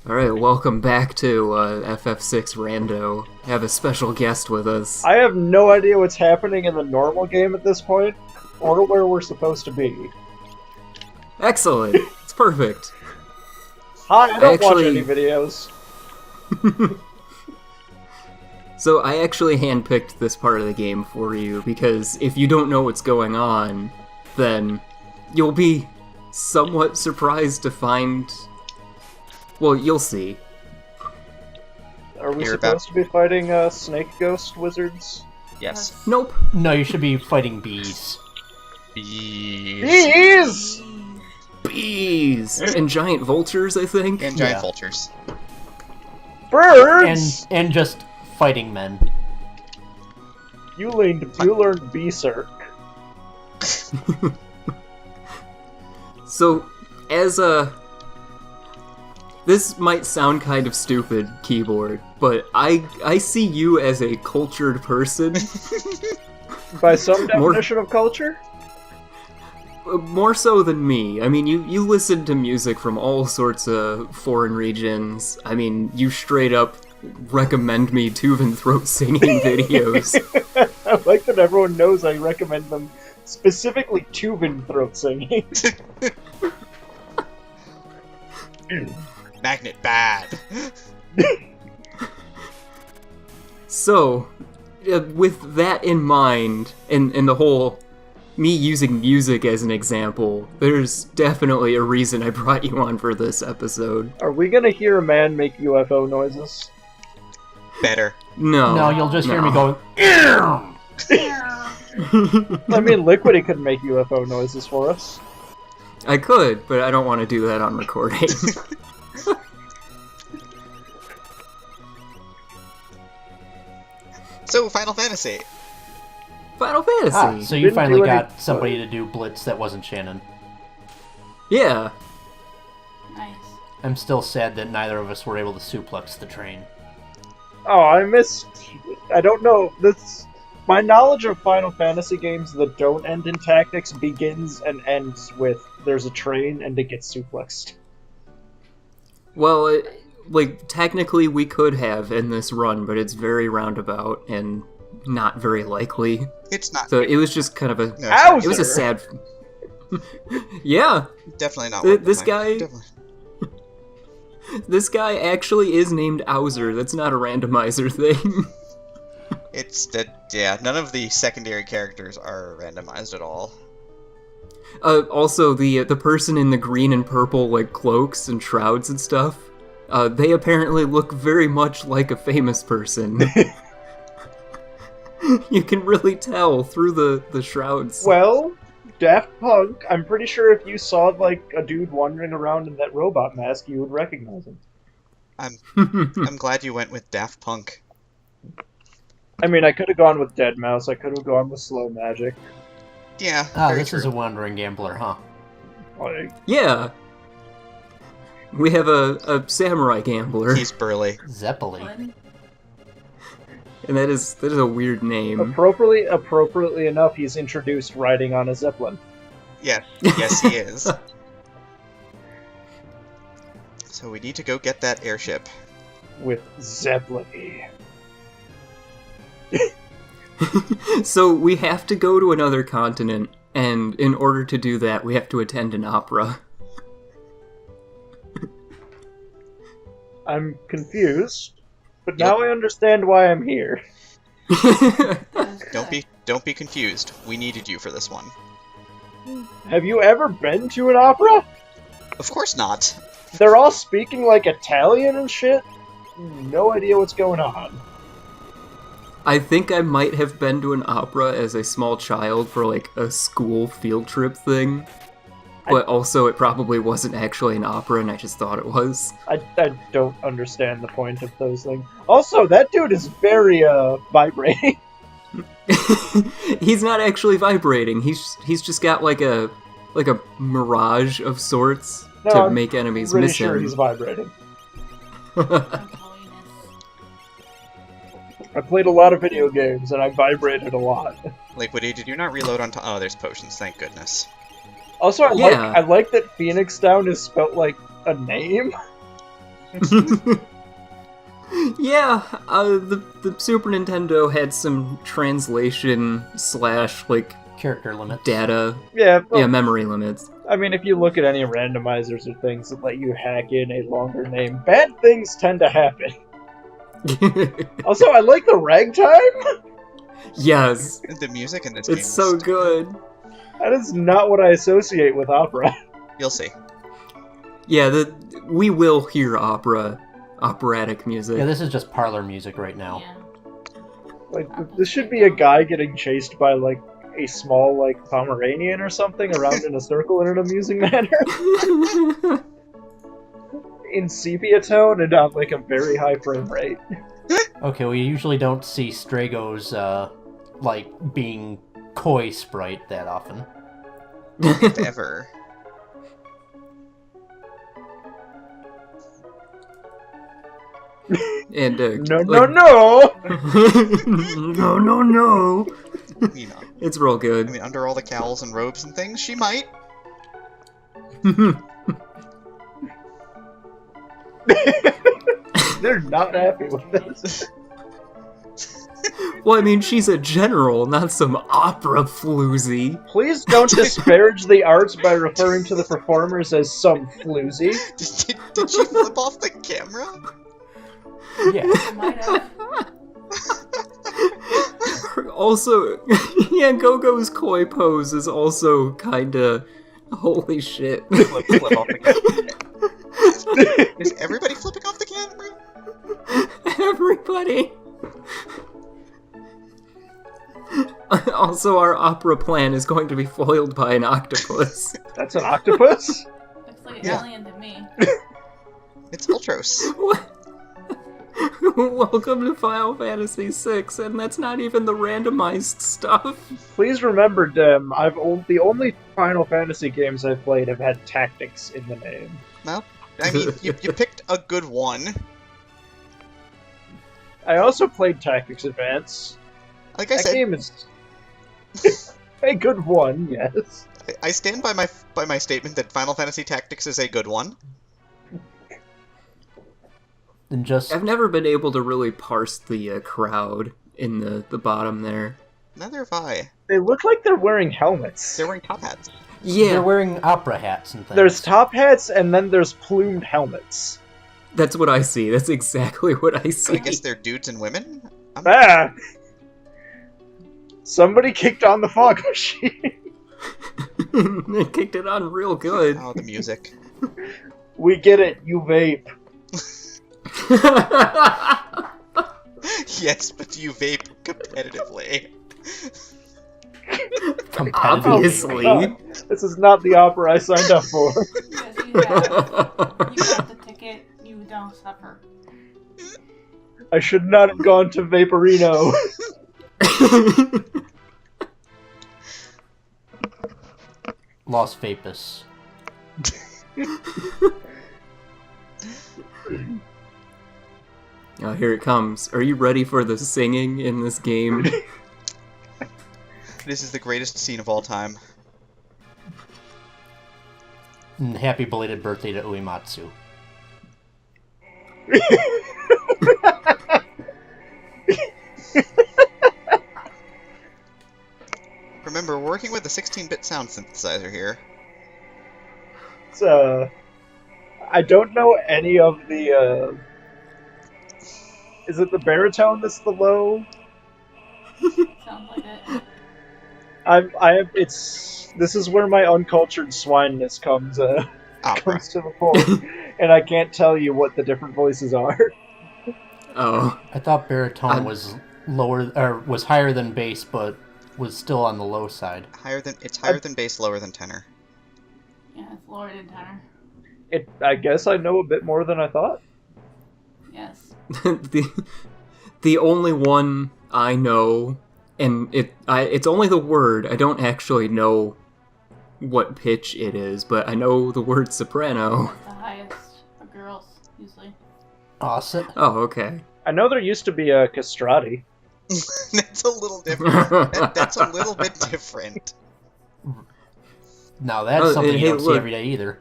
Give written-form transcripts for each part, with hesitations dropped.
Alright, welcome back to FF6 Rando. I have a special guest with us. I have no idea what's happening in the normal game at this point, or where we're supposed to be. Excellent! It's perfect. Hi, I don't watch any videos. So I actually handpicked this part of the game for you, because if you don't know what's going on, then you'll be somewhat surprised to find... Well, you'll see. Are we supposed to be fighting snake ghost wizards? Yes. Nope. No, you should be fighting bees. Bees! Bees! And giant vultures, I think? And giant vultures. Birds! And just fighting men. You learned Berserk. So, as a... This might sound kind of stupid, Keyboard, but I see you as a cultured person. By some definition of culture? More so than me. I mean, you listen to music from all sorts of foreign regions. I mean, you straight up recommend me Tuvan throat singing videos. I like that everyone knows I recommend them specifically Tuvan throat singing. Magnet bad. So, with that in mind, and the whole me using music as an example, there's definitely a reason I brought you on for this episode. Are we gonna hear a man make UFO noises? Better. No. No, you'll just hear me going, I mean, Liquidy could make UFO noises for us. I could, but I don't want to do that on recording. So, Final Fantasy. Final Fantasy! so you Didn't finally do any- got somebody to do Blitz that wasn't Shannon. Yeah. Nice. I'm still sad that neither of us were able to suplex the train. Oh, I don't know. My knowledge of Final Fantasy games that don't end in tactics begins and ends with there's a train and it gets suplexed. Well, technically we could have in this run, but it's very roundabout and not very likely. It's not. So it was just kind of a... No, Ow! It was a sad... Yeah! definitely not. This guy... Definitely. This guy actually is named Owser. That's not a randomizer thing. It's that. Yeah, none of the secondary characters are randomized at all. Also, the person in the green and purple, cloaks and shrouds and stuff, they apparently look very much like a famous person. You can really tell through the shrouds. Well, Daft Punk, I'm pretty sure if you saw, a dude wandering around in that robot mask, you would recognize him. I'm glad you went with Daft Punk. I mean, I could have gone with Deadmau5, I could have gone with Slow Magic. Yeah. Ah, this is a wandering gambler, huh? Yeah. We have a samurai gambler. He's burly. Zeppeli. And that is a weird name. Appropriately enough, he's introduced riding on a Zeppelin. Yes. Yes, he is. So we need to go get that airship. With Zeppeli. So we have to go to another continent, and in order to do that, we have to attend an opera. I'm confused, but now I understand why I'm here. Don't be confused. We needed you for this one. Have you ever been to an opera? Of course not. They're all speaking like Italian and shit? No idea what's going on. I think I might have been to an opera as a small child for a school field trip thing. But also it probably wasn't actually an opera and I just thought it was. I don't understand the point of those things. Also, that dude is very, vibrating. He's not actually vibrating. He's just got a mirage of sorts to make enemies pretty miss sure him. he's vibrating. I played a lot of video games and I vibrated a lot. Liquidy, did you not reload on top? Oh, there's potions. Thank goodness. Also, I like that Phoenix Down is spelt like a name. Yeah, the Super Nintendo had some translation / like Character limits. data, Yeah, well, memory limits. I mean, if you look at any randomizers or things that let you hack in a longer name, bad things tend to happen. Also, I like the ragtime. Yes, The music in this game it's is so good. That is not what I associate with opera. You'll see. Yeah, we will hear operatic music. Yeah, this is just parlor music right now. Yeah. Like, this should be a guy getting chased by, like, a small, like, Pomeranian or something around in a circle in an amusing manner. In sepia tone and on, like, a very high frame rate. Okay, we usually don't see Stragos, like, being koi sprite that often. If ever. And No, like, no! no. You know. It's real good. I mean, under all the cowls and robes and things, she might. They're not happy with this. Well, I mean, she's a general, not some opera floozy. Please don't disparage the arts by referring to the performers as some floozy. Did she flip off the camera? Yeah. Might have. Also, yeah, Gogo's koi pose is also kinda... Holy shit. Flip off the camera. Is everybody flipping off the camera? Everybody! Also, our opera plan is going to be foiled by an octopus. That's an octopus? Looks like an Yeah. alien to me. It's Ultros. What? Welcome to Final Fantasy VI, and that's not even the randomized stuff. Please remember, Dem, the only Final Fantasy games I've played have had tactics in the name. Well, I mean, you picked a good one. I also played Tactics Advance. Like I That said, game is a good one, yes. I stand by my statement that Final Fantasy Tactics is a good one. And just I've never been able to really parse the crowd in the bottom there. Neither have I. They look like they're wearing helmets. They're wearing top hats. Yeah, they're wearing opera hats and things. There's top hats and then there's plumed helmets. that's what I see. That's exactly what I So see. I guess they're dudes and women? Ah! Somebody kicked on the fog machine. They kicked it on real good. Oh, the music. We get it, you vape. Yes, but you vape competitively. Competitively. Obviously. God, this is not the opera I signed up for. Because you got the ticket, you don't suffer. I should not have gone to Vaporino. Los Vapus. Oh, here it comes. Are you ready for the singing in this game? This is the greatest scene of all time. And happy belated birthday to Uematsu. Remember, we're working with a 16-bit sound synthesizer here. It's, I don't know any of the, Is it the baritone that's the low? Sounds like it. This is where my uncultured swineness comes Opera. comes to the fore, and I can't tell you what the different voices are. Oh. I thought baritone was was higher than bass, but was still on the low side. It's higher than bass, lower than tenor. Yeah, it's lower than tenor. I guess I know a bit more than I thought. Yes. the only one I know, and it's only the word. I don't actually know what pitch it is, but I know the word soprano. The highest for girls, usually. Awesome. Oh, okay. I know there used to be a castrati. That's a little different. That's a little bit different. Now that's something hey, you don't see look. every day either.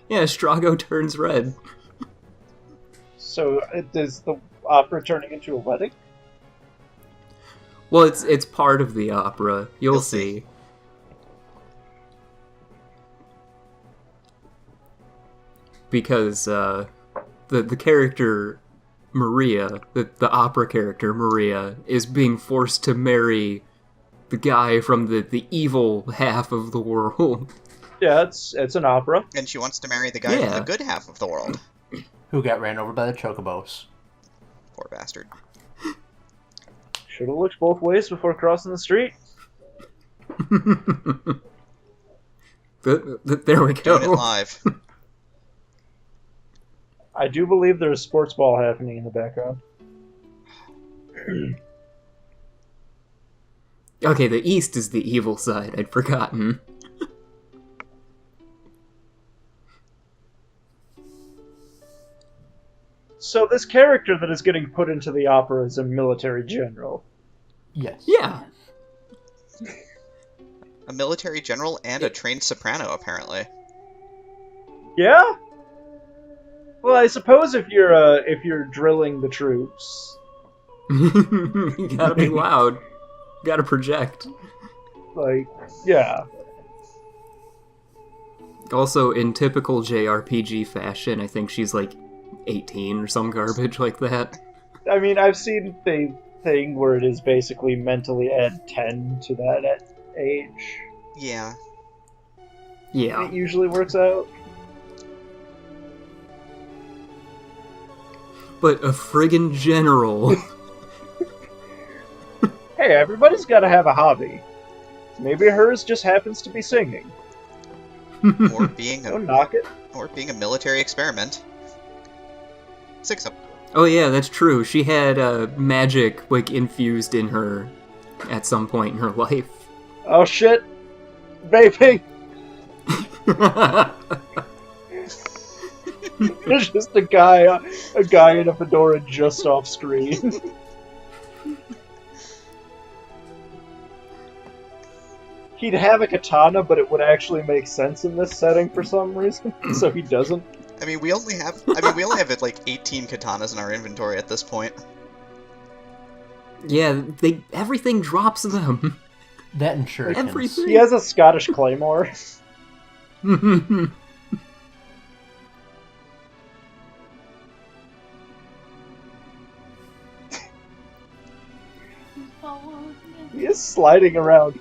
Yeah, Strago turns red. So is the opera turning into a wedding? Well, it's part of the opera. You'll see. Because the character Maria, the opera character Maria, is being forced to marry the guy from the evil half of the world. Yeah, it's an opera. And she wants to marry the guy from the good half of the world. Who got ran over by the chocobos. Poor bastard. Should have looked both ways before crossing the street. There we go. Doing it live. I do believe there's sports ball happening in the background. Okay, the east is the evil side. I'd forgotten. So this character that is getting put into the opera is a military general. Yes. Yeah. A military general and a trained soprano, apparently. Yeah? Well, I suppose if you're drilling the troops, You gotta be loud. You gotta project. like, yeah. Also, in typical JRPG fashion, I think she's like 18 or some garbage like that. I mean, I've seen the thing where it is basically mentally add 10 to that age. Yeah. Yeah. It usually works out. But a friggin' general. Hey, everybody's got to have a hobby. Maybe hers just happens to be singing. Or being Don't knock it. or being a military experiment. 6 of them. Oh yeah, that's true. She had magic like infused in her at some point in her life. Oh shit! Vaping! There's just a guy in a fedora just off screen. He'd have a katana, but it would actually make sense in this setting for some reason, so he doesn't. I mean, we only have like 18 katanas in our inventory at this point. Yeah, everything drops them. That and shurikens. Everything. He has a Scottish claymore. He is sliding around.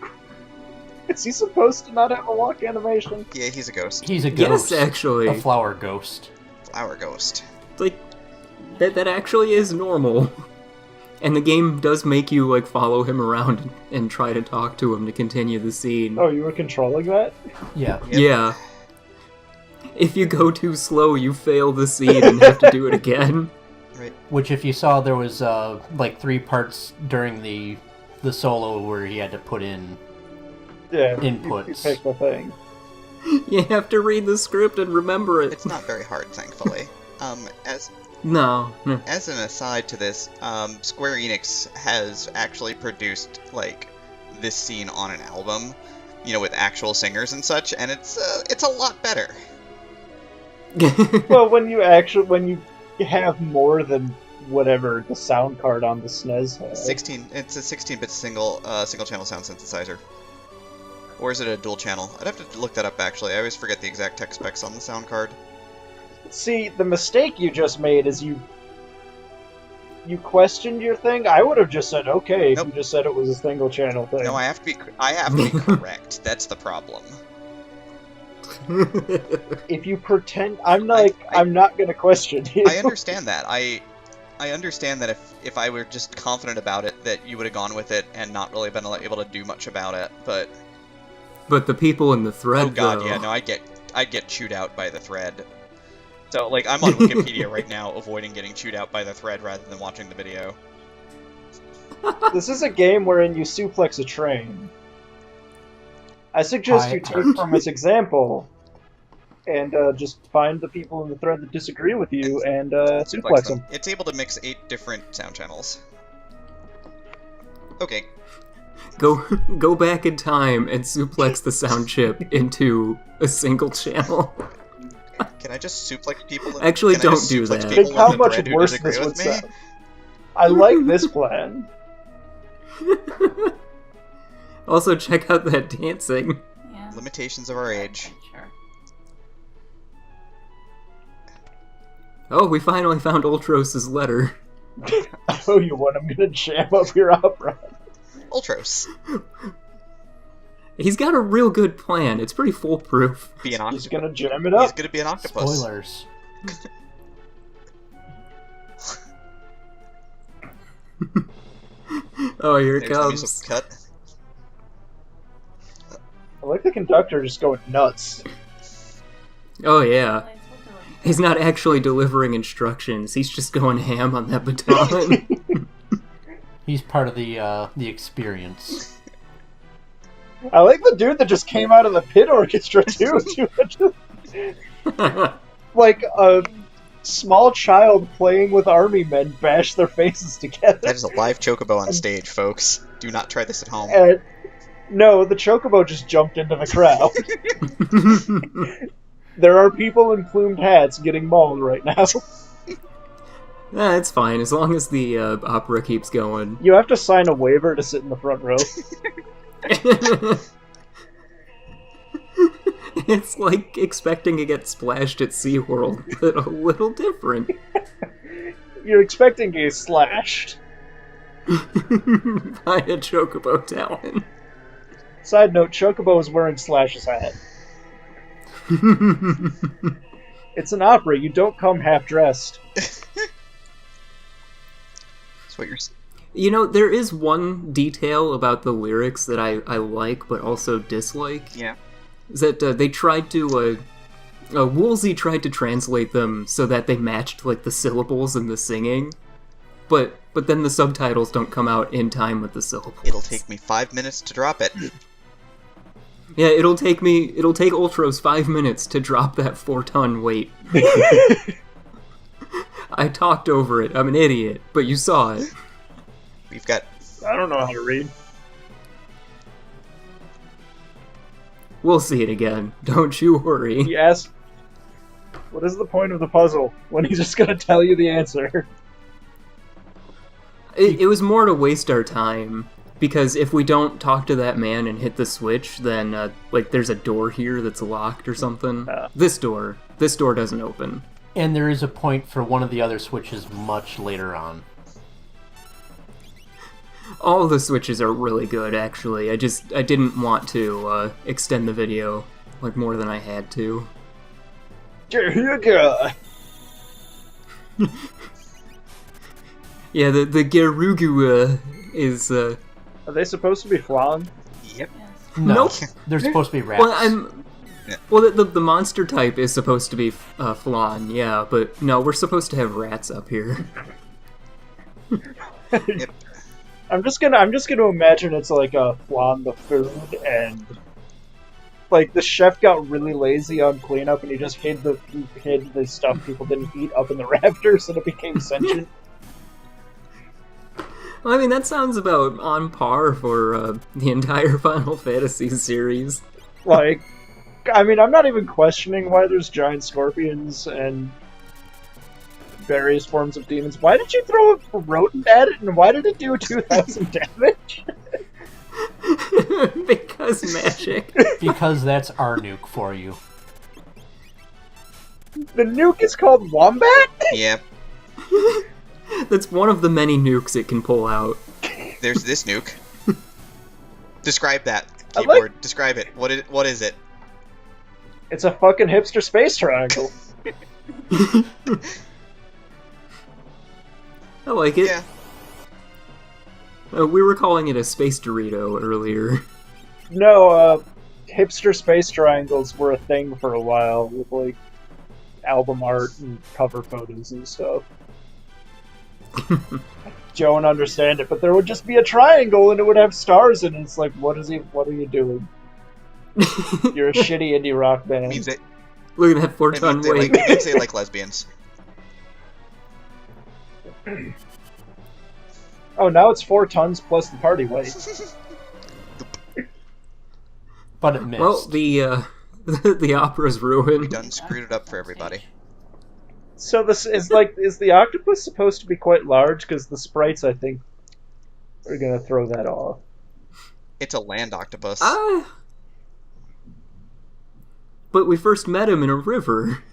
Is he supposed to not have a walk animation? Yeah, he's a ghost. He's a ghost. Yes, actually. A flower ghost. Flower ghost. Like, that actually is normal. And the game does make you, like, follow him around and try to talk to him to continue the scene. Oh, you were controlling that? Yeah. Yep. Yeah. If you go too slow, you fail the scene and have to do it again. Right. Which, if you saw, there was like 3 parts during the solo where he had to put in Yeah. inputs. You pick the thing. You have to read the script and remember it. It's not very hard, thankfully. No. As an aside to this, Square Enix has actually produced like this scene on an album, with actual singers and such, and it's a lot better. Well, when you have more than whatever the sound card on the SNES has. It's a 16-bit single channel sound synthesizer. Or is it a dual channel? I'd have to look that up actually. I always forget the exact tech specs on the sound card. See, the mistake you just made is you questioned your thing. I would have just said okay if Nope. you just said it was a single channel thing. No, I have to be correct. That's the problem. If you pretend, I'm not gonna question you. I understand that. I understand that if I were just confident about it, that you would have gone with it and not really been able to do much about it. But But the people in the thread, oh god, though. yeah, no, I get chewed out by the thread. So like I'm on Wikipedia right now, avoiding getting chewed out by the thread rather than watching the video. This is a game wherein you suplex a train. I suggest you take from its example and just find the people in the thread that disagree with you and suplex them. It's able to mix 8 different sound channels. Okay. Go back in time and suplex the sound chip into a single channel. Can I just suplex people? Actually, can I don't just do suplex that. people Think how in much Thread who worse disagree this with would me? sound. I like this plan. Also, check out that dancing. Yeah. Limitations of our age. Sure. Oh, we finally found Ultros' letter. Oh, you want? I'm gonna jam up your opera. Ultros. He's got a real good plan. It's pretty foolproof. Be an octopus. He's gonna jam it He's up. gonna be an octopus. Spoilers. Oh, here it There's the comes. music cut. I like the conductor just going nuts. Oh, yeah. Like, we'll do it. He's not actually delivering instructions. He's just going ham on that baton. He's part of the experience. I like the dude that just came out of the pit orchestra too. Like a small child playing with army men bash their faces together. That is a live chocobo on stage, folks. Do not try this at home. And no, the chocobo just jumped into the crowd. There are people in plumed hats getting mauled right now. Nah, it's fine, as long as the opera keeps going. You have to sign a waiver to sit in the front row. It's like expecting to get splashed at SeaWorld, but a little different. You're expecting to get slashed. By a chocobo talon. Side note, Chocobo is wearing Slash's hat. It's an opera, you don't come half-dressed. That's what you're. You know, there is one detail about the lyrics that I like, but also dislike. Yeah. Is that they tried to, Woolsey tried to translate them so that they matched, like, the syllables in the singing, but then the subtitles don't come out in time with the syllables. It'll take me 5 minutes to drop it. Yeah, it'll take Ultros 5 minutes to drop that 4-ton weight. I talked over it, I'm an idiot, but you saw it. We've got. I don't know how to read. We'll see it again, don't you worry. He asked, what is the point of the puzzle when he's just gonna tell you the answer? It was more to waste our time, because if we don't talk to that man and hit the switch, then, like, there's a door here that's locked or something. This door doesn't open. And there is a point for one of the other switches much later on. All the switches are really good, actually. I didn't want to, extend the video, like, more than I had to. Yeah, the Gerugu, is, Are they supposed to be flan? Yep. Yes. No, Nope. they're supposed to be rats. Well, Well, the monster type is supposed to be flan, yeah, but no, we're supposed to have rats up here. Yep. I'm just gonna imagine it's like a flan the food, and like the chef got really lazy on cleanup, and he just hid the stuff people didn't eat up in the rafters, and it became sentient. Well, I mean, that sounds about on par for the entire Final Fantasy series. Like, I mean, I'm not even questioning why there's giant scorpions and various forms of demons. Why did you throw a rodent at it, and why did it do 2,000 damage? Because magic. Because that's our nuke for you. The nuke is called Wombat? Yep. That's one of the many nukes it can pull out. There's this nuke. Describe that. I Keyboard. Describe it. What is it? It's a fucking hipster space triangle. I like it. Yeah. We were calling it a space Dorito earlier. No, hipster space triangles were a thing for a while with, like, album art and cover photos and stuff. Don't understand it, but there would just be a triangle and it would have stars in it. It's like, what are you doing? You're a shitty indie rock band. It means it. Look at that It 4-ton means they weight. like, it means they like lesbians. Oh, now it's 4 tons plus the party weight. But it missed. Well, The opera's ruined. Done screwed it up for everybody. So this is is the octopus supposed to be quite large? Because the sprites, I think, are gonna throw that off. It's a land octopus. But we first met him in a river.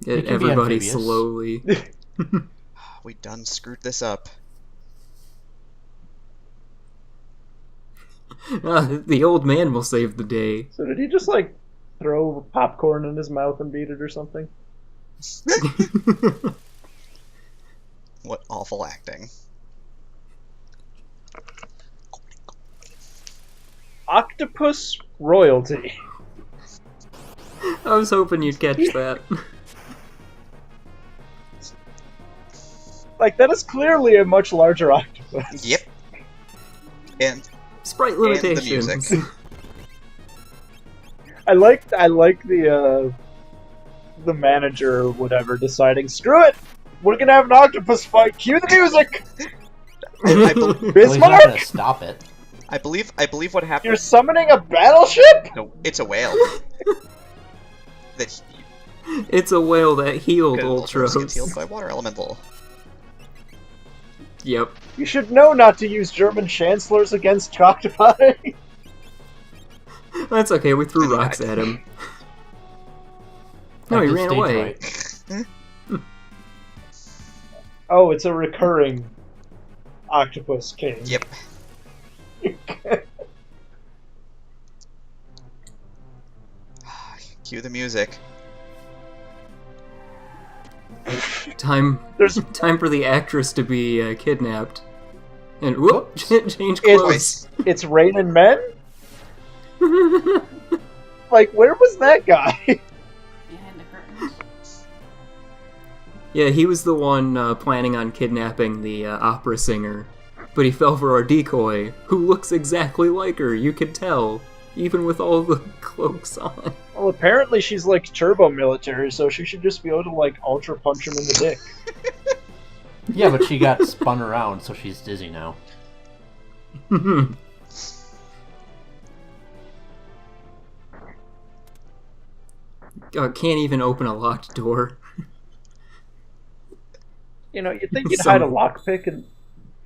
It can be Everybody amphibious. slowly. We done screwed this up. The old man will save the day. So did he just throw popcorn in his mouth and beat it or something? What awful acting. Octopus royalty. I was hoping you'd catch that. That is clearly a much larger octopus. Yep. And Sprite the limitations. music. I like the manager or whatever deciding, screw it, we're gonna have an octopus fight. Cue the music. I Well, he's not Bismarck, gonna stop it. believe what happened. you're summoning a battleship. No, it's a whale. That It's a whale that healed Ultros gets healed Ultros. by water elemental. Yep. You should know not to use German chancellors against octopi. That's okay, we threw And he rocks died. at him. No, he Acted ran stage away. fright. Oh, it's a recurring octopus king. Yep. Cue the music. Time There's for the actress to be kidnapped. And whoop, change It's- clothes. it's Rain and Men. Where was that guy? Behind the curtains. Yeah, he was the one planning on kidnapping the opera singer. But he fell for our decoy, who looks exactly like her, you can tell, even with all the cloaks on. Well, apparently she's turbo military, so she should just be able to ultra punch him in the dick. Yeah, but she got spun around, so she's dizzy now. Can't even open a locked door. You know, you'd think you'd hide a lockpick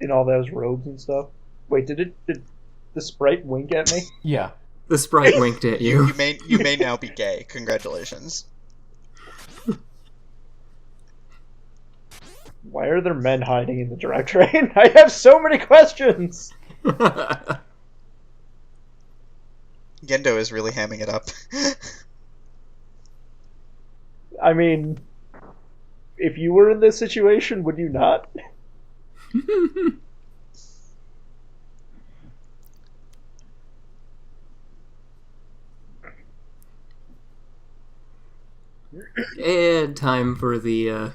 in all those robes and stuff. Wait, did the sprite wink at me? Yeah. The sprite winked at you. You may now be gay. Congratulations. Why are there men hiding in the direct train? I have so many questions! Gendo is really hamming it up. I mean, if you were in this situation, would you not? And time for the,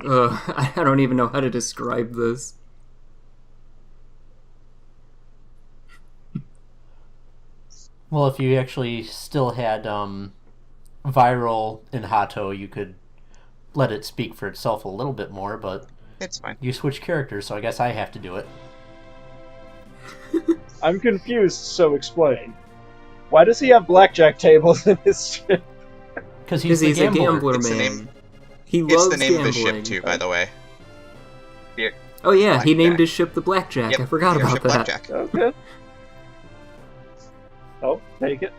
I don't even know how to describe this. Well, if you actually still had viral in Hato, you could let it speak for itself a little bit more, but It's fine. you switch characters, so I guess I have to do it. I'm confused, so explain. Why does he have blackjack tables in his ship? Because Because he's the he's a gambler It's the man. name- He It's loves the name gambling. of his ship too, by the way. Oh yeah, he named Blackjack. his ship the Blackjack. Yep, I forgot about Airship that. Blackjack. Okay. Oh, take it.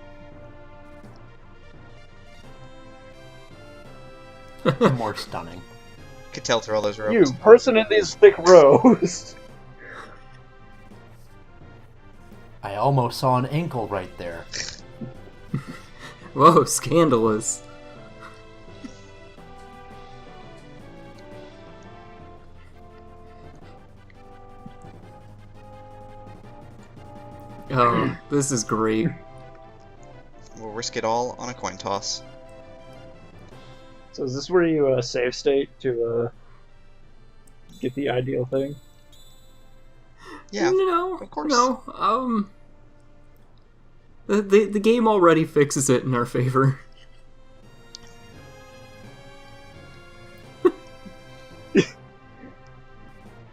more stunning. Could tell through all those ropes. You, person in these thick rows. I almost saw an ankle right there. Whoa, scandalous. Oh, this is great. We'll risk it all on a coin toss. So is this where you save state to get the ideal thing? Yeah, No, of course. no. The game already fixes it in our favor.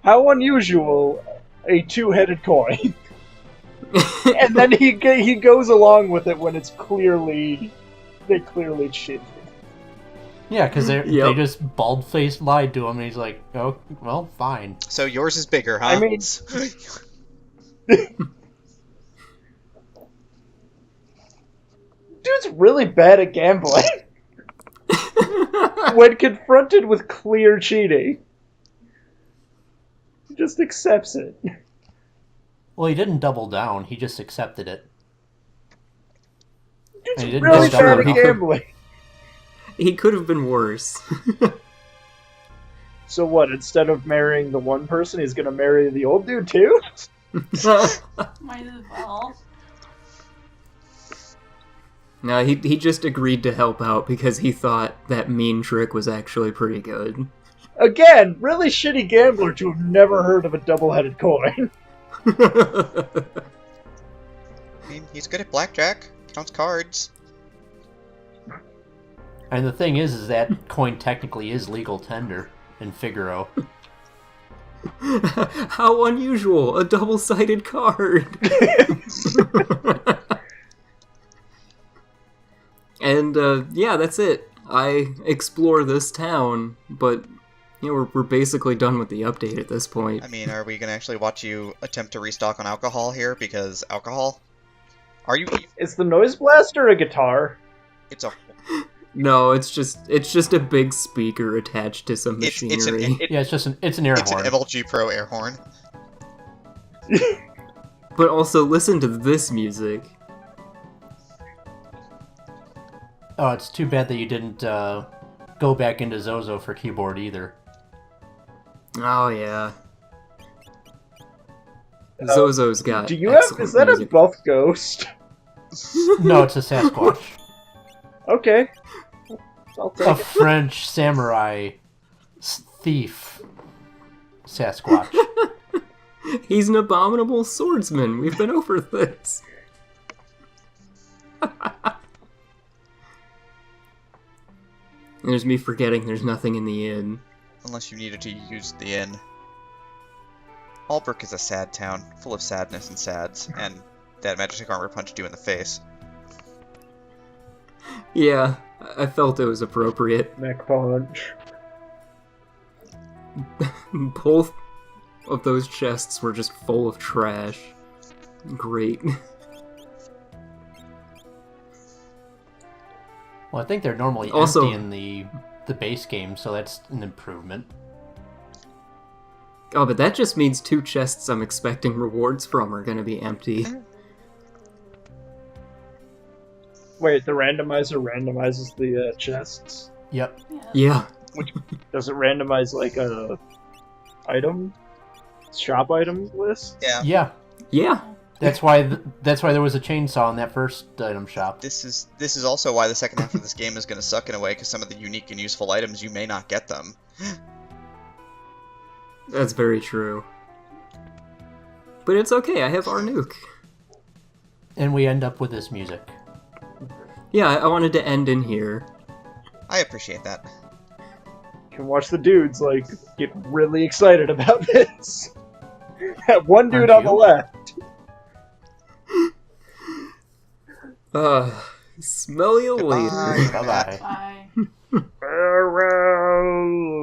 How unusual, a two-headed coin. And then he goes along with it when they clearly cheated. Yeah, because they Yep. just bald-faced lied to him, and he's like, oh, well, fine. So yours is bigger, huh? I mean- Dude's really bad at gambling. When confronted with clear cheating, he just accepts it. Well, he didn't double down. He just accepted it. Dude's And he didn't really go bad double at down. gambling. He could have been worse. So what, instead of marrying the one person, he's gonna marry the old dude too? Might as well. No, he just agreed to help out because he thought that mean trick was actually pretty good. Again, really shitty gambler to have never heard of a double-headed coin. I mean, he's good at blackjack. Counts cards. And the thing is that coin technically is legal tender in Figaro. How unusual! A double-sided card! And, yeah, that's it. I explore this town, but, you know, we're basically done with the update at this point. I mean, are we gonna actually watch you attempt to restock on alcohol here? Because alcohol? Are you? Is the noise blaster a guitar? It's a. No, it's just a big speaker attached to some machinery. Yeah, it's an air It's horn. an MLG Pro air horn. But also, listen to this music. Oh, it's too bad that you didn't go back into Zozo for keyboard either. Oh, yeah. Zozo's got Do you have? excellent Is that music. a buff ghost? No, it's a Sasquatch. Okay. I'll A take it. French samurai thief Sasquatch. He's an abominable swordsman. We've been over this. There's me forgetting there's nothing in the inn. Unless you needed to use the inn. Albrook is a sad town, full of sadness and sads, and that magic armor punched you in the face. Yeah, I felt it was appropriate. Mech punch. Both of those chests were just full of trash. Great. Well, I think they're normally Also- empty in the base game, so that's an improvement. Oh, but that just means 2 chests I'm expecting rewards from are gonna be empty. Wait, the randomizer randomizes the chests? Yep. Yeah. Does it randomize like a item? Shop item list? Yeah. Yeah. Yeah. That's why there was a chainsaw in that first item shop. This is also why the second half of this game is going to suck in a way, because some of the unique and useful items, you may not get them. That's very true. But it's okay, I have Arnook. And we end up with this music. Yeah, I wanted to end in here. I appreciate that. You can watch the dudes like get really excited about this. That one dude Aren't on the you? left. Smell you Goodbye. later. Bye-bye. Bye. Farewell.